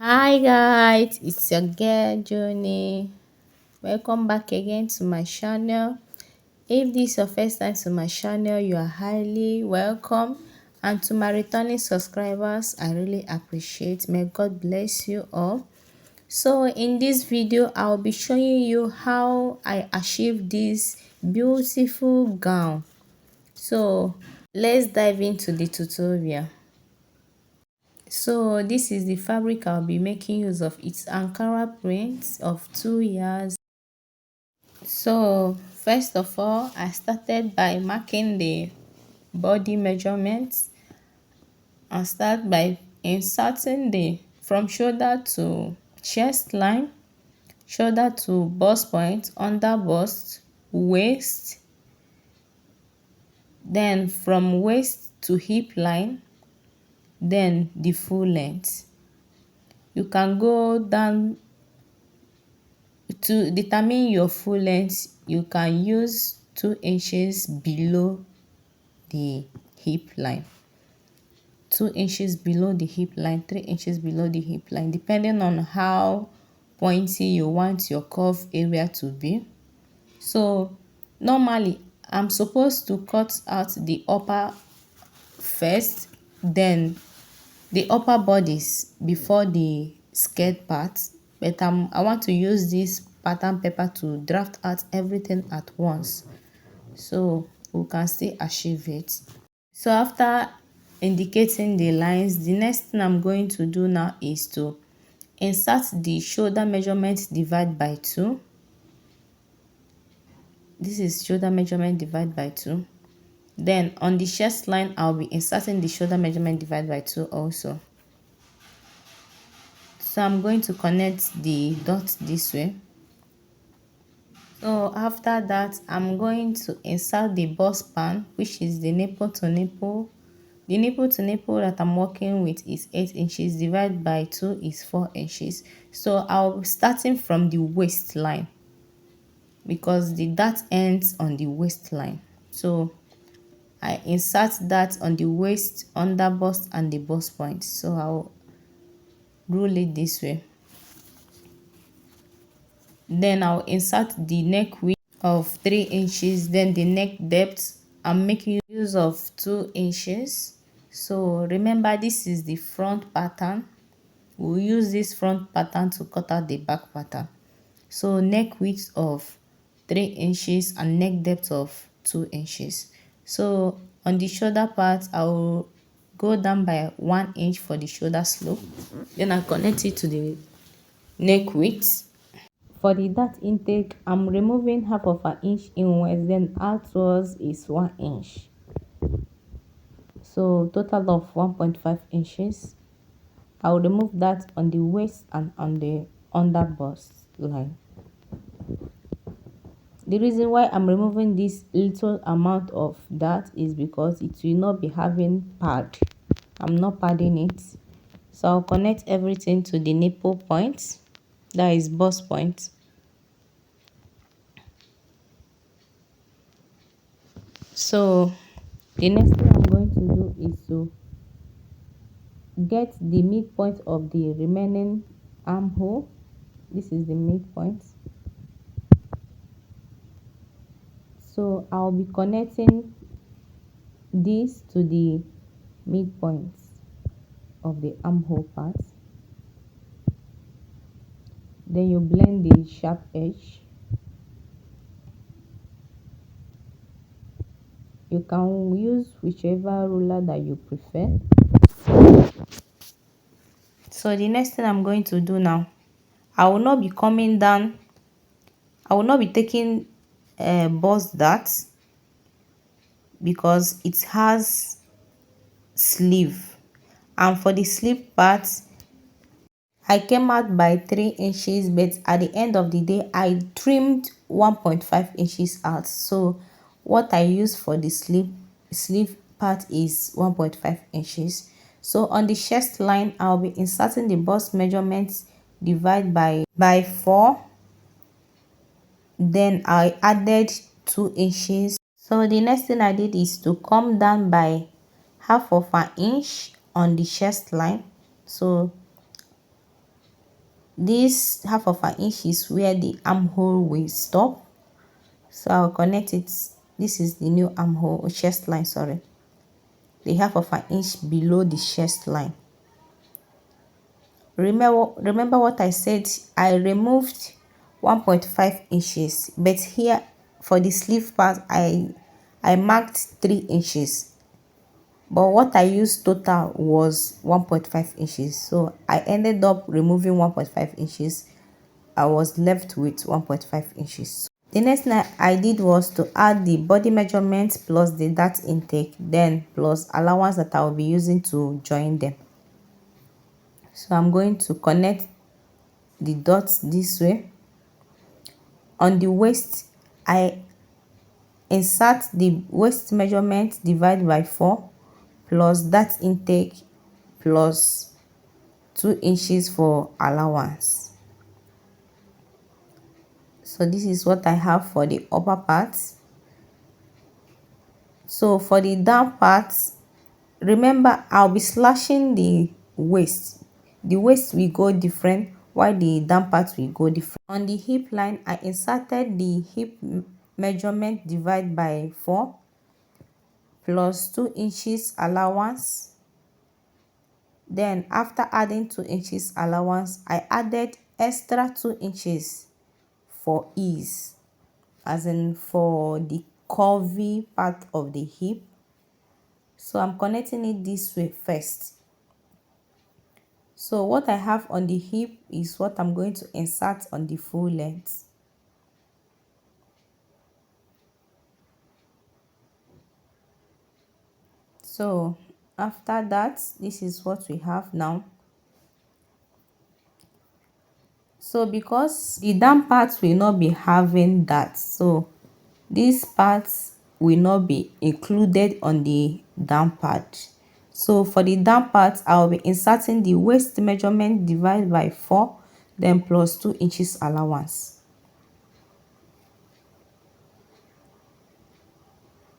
Hi guys, it's your girl Johnny. Welcome back again to my channel. If this is your first time to my channel, you are highly welcome. And to my returning subscribers, I really appreciate. May God bless you all. So in this video, I'll be showing you how I achieved this beautiful gown. So let's dive into the tutorial. So this is the fabric I'll be making use of. It's Ankara print of 2 years. So first of all, I started by marking the body measurements and start by inserting the from shoulder to chest line, shoulder to bust point, under bust, waist, then from waist to hip line, then the full length. You can go down. To determine your full length, you can use 2 inches below the hip line, 2 inches below the hip line, 3 inches below the hip line, depending on how pointy you want your curve area to be. So normally I'm supposed to cut out the upper first, then the upper bodice before the skirt part, but I want to use this pattern paper to draft out everything at once so we can still achieve it. So after indicating the lines, the next thing I'm going to do now is to insert the shoulder measurement divide by 2. This is shoulder measurement divide by 2. Then on the chest line, I'll be inserting the shoulder measurement divide by 2 also. So I'm going to connect the dot this way. So after that, I'm going to insert the bust band, which is the nipple to nipple. The nipple to nipple that I'm working with is 8 inches, divided by 2 is 4 inches. So I'll be starting from the waistline because the dart ends on the waistline. So I insert that on the waist, under bust, and the bust point. So I'll rule it this way. Then I'll insert the neck width of 3 inches, then the neck depth I'm making use of 2 inches. So remember, this is the front pattern. We'll use this front pattern to cut out the back pattern. So neck width of 3 inches and neck depth of 2 inches. So on the shoulder part, I'll go down by 1 inch for the shoulder slope. Then I'll connect it to the neck width. For the dart intake, I'm removing half of an inch inwards, then outwards is 1 inch. So total of 1.5 inches. I'll remove that on the waist and on the under bust line. The reason why I'm removing this little amount of that is because it will not be having pad. I'm not padding it. So I'll connect everything to the nipple point, that is bust point. So the next thing I'm going to do is to get the midpoint of the remaining armhole. This is the midpoint. So I'll be connecting this to the midpoint of the armhole part. Then you blend the sharp edge. You can use whichever ruler that you prefer. So the next thing I'm going to do now, I will not be coming down. I will not be taking a bust dart because it has sleeve, and for the sleeve part I came out by 3 inches, but at the end of the day I trimmed 1.5 inches out. So what I use for the sleeve part is 1.5 inches. So on the chest line, I'll be inserting the bust measurements divide by 4. Then I added 2 inches. So the next thing I did is to come down by half of an inch on the chest line. So this half of an inch is where the armhole will stop, so I'll connect it. This is the new armhole or chest line, sorry, the half of an inch below the chest line. Remember what I said, I removed 1.5 inches, but here for the sleeve part I marked 3 inches, but what I used total was 1.5 inches, so I ended up removing 1.5 inches. I was left with 1.5 inches. The next thing I did was to add the body measurement plus the dart intake, then plus allowance that I will be using to join them. So I'm going to connect the dots this way. On the waist, I insert the waist measurement divide by 4 plus dart intake plus 2 inches for allowance. So this is what I have for the upper part. So for the down part, remember I'll be slashing the waist. The waist will go different while the down part will go different. On the hip line, I inserted the hip measurement divide by 4 plus 2 inches allowance. Then after adding 2 inches allowance, I added extra 2 inches for ease, as in for the curvy part of the hip. So I'm connecting it this way first. So what I have on the hip is what I'm going to insert on the full length. So after that, this is what we have now. So because the down part will not be having that, so these parts will not be included on the down part. So for the down part, I will be inserting the waist measurement divided by 4, then plus 2 inches allowance.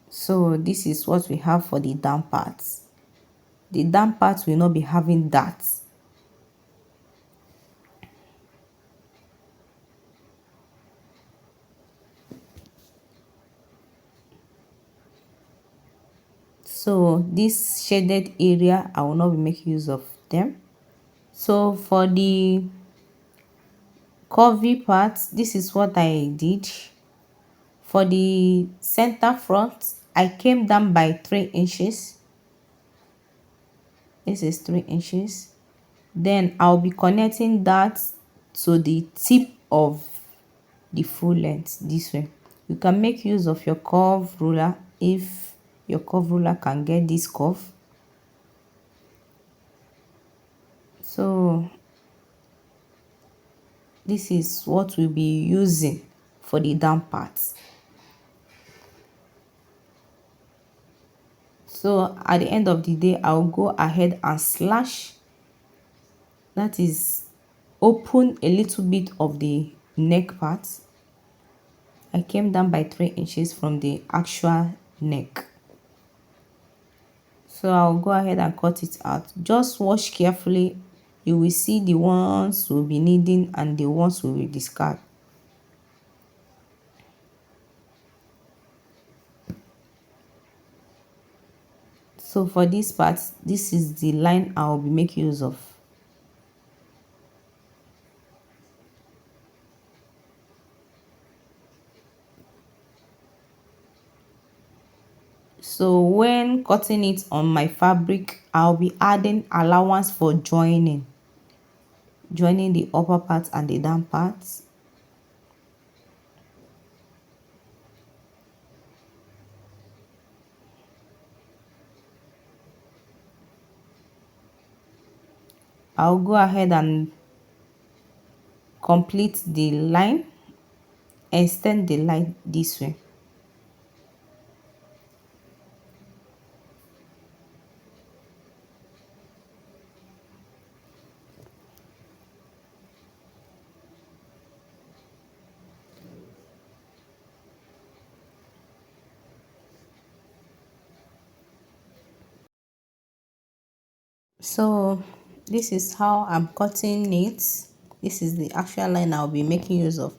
So this is what we have for the down parts. The down part will not be having that. So this shaded area, I will not be making use of them. So for the curvy part, this is what I did. For the center front, I came down by 3 inches. This is 3 inches. Then I'll be connecting that to the tip of the full length this way. You can make use of your curve ruler if your curve ruler can get this curve. So this is what we'll be using for the down parts. So at the end of the day, I'll go ahead and slash, that is open a little bit of the neck part. I came down by 3 inches from the actual neck. So I'll go ahead and cut it out. Just wash carefully. You will see the ones we'll be needing and the ones we will discard. So for this part, this is the line I'll be making use of. So when cutting it on my fabric, I'll be adding allowance for joining the upper part and the down parts. I'll go ahead and complete the line, extend the line this way. So this is how I'm cutting it. This This is the actual line I'll be making use of.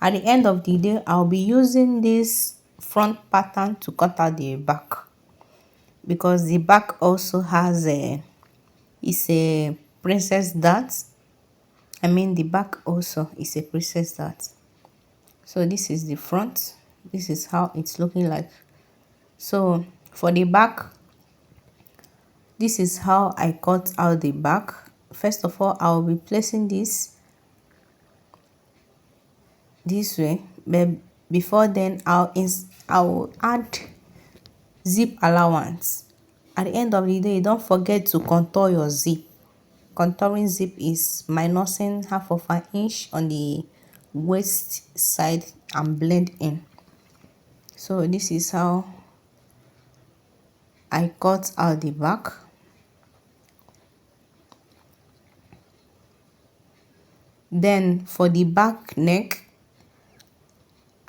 At the end of the day, I'll be using this front pattern to cut out the back, because the back also has a princess dart. I mean, the back also is a princess dart. So this is the front. This is how it's looking like. So for the back, this is how I cut out the back. First of all, I'll be placing this way, but before then I'll add zip allowance. At the end of the day, don't forget to contour your zip. Contouring zip is minusing half of an inch on the waist side and blend in. So this is how I cut out the back. Then for the back neck,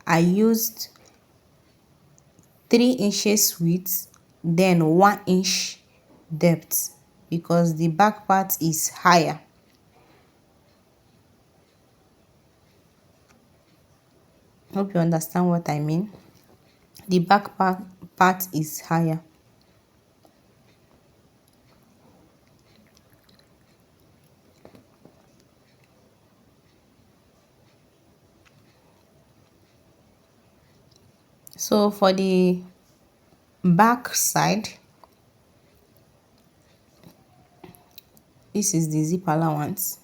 I used 3 inches width, then 1 inch depth, because the back part is higher. Hope you understand what I mean. The back part is higher. So for the back side, this is the zip allowance.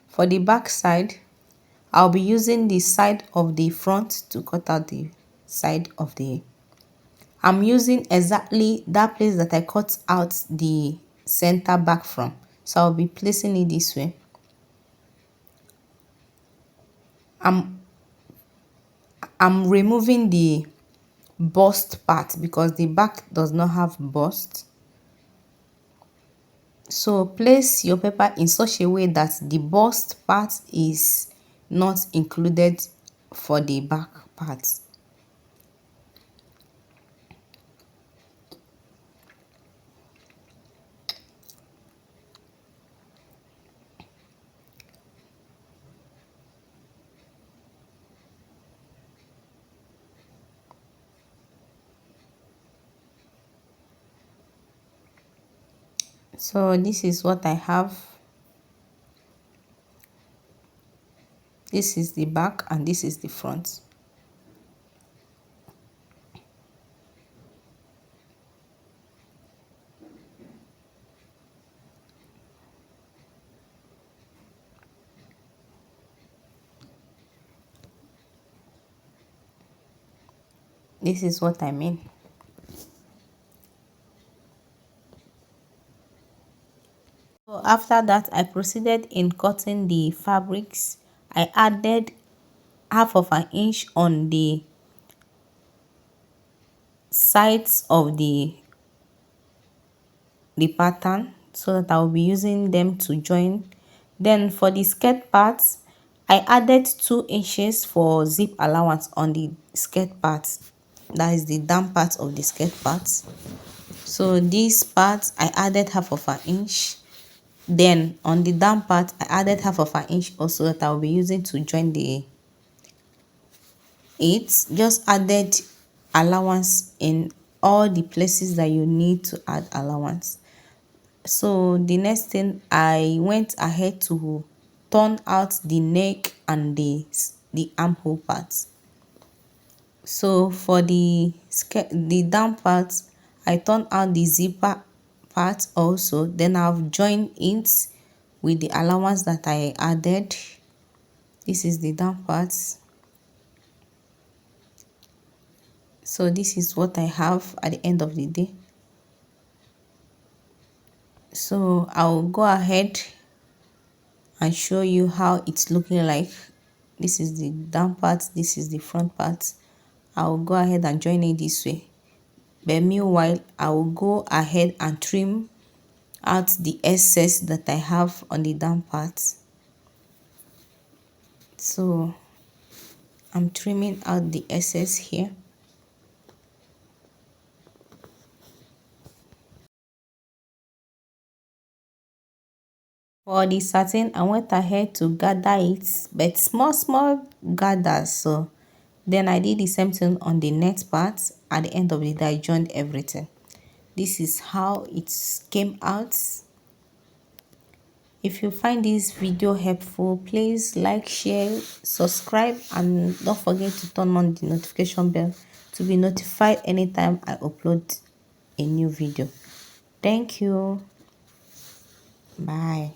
For the back side, I'll be using the side of the front to cut out the side of the. I'm using exactly that place that I cut out the center back from. So I'll be placing it this way. I'm removing the bust part because the back does not have bust. So place your paper in such a way that the bust part is not included for the back part. So this is what I have. This is the back and this is the front. This is what I mean. So after that, I proceeded in cutting the fabrics. I added half of an inch on the sides of the pattern so that I'll be using them to join. Then for the skirt parts, I added 2 inches for zip allowance on the skirt part. That is the down part of the skirt part. So this part I added half of an inch. Then on the down part I added half of an inch also that I'll be using to join it. Just added allowance in all the places that you need to add allowance. So the next thing, I went ahead to turn out the neck and the armhole parts. So for the down part, I turned out the zipper part also. Then I've joined it with the allowance that I added. This is the down part. So this is what I have at the end of the day. So I'll go ahead and show you how it's looking like. This is the down part, this is the front part. I'll go ahead and join it this way, but meanwhile I will go ahead and trim out the excess that I have on the down part. So I'm trimming out the excess here. For the satin, I went ahead to gather it, but small gathers. So then I did the same thing on the next part. At the end of the day, I joined everything. This is how it came out. If you find this video helpful, please like, share, subscribe, and don't forget to turn on the notification bell to be notified anytime I upload a new video. Thank you. Bye.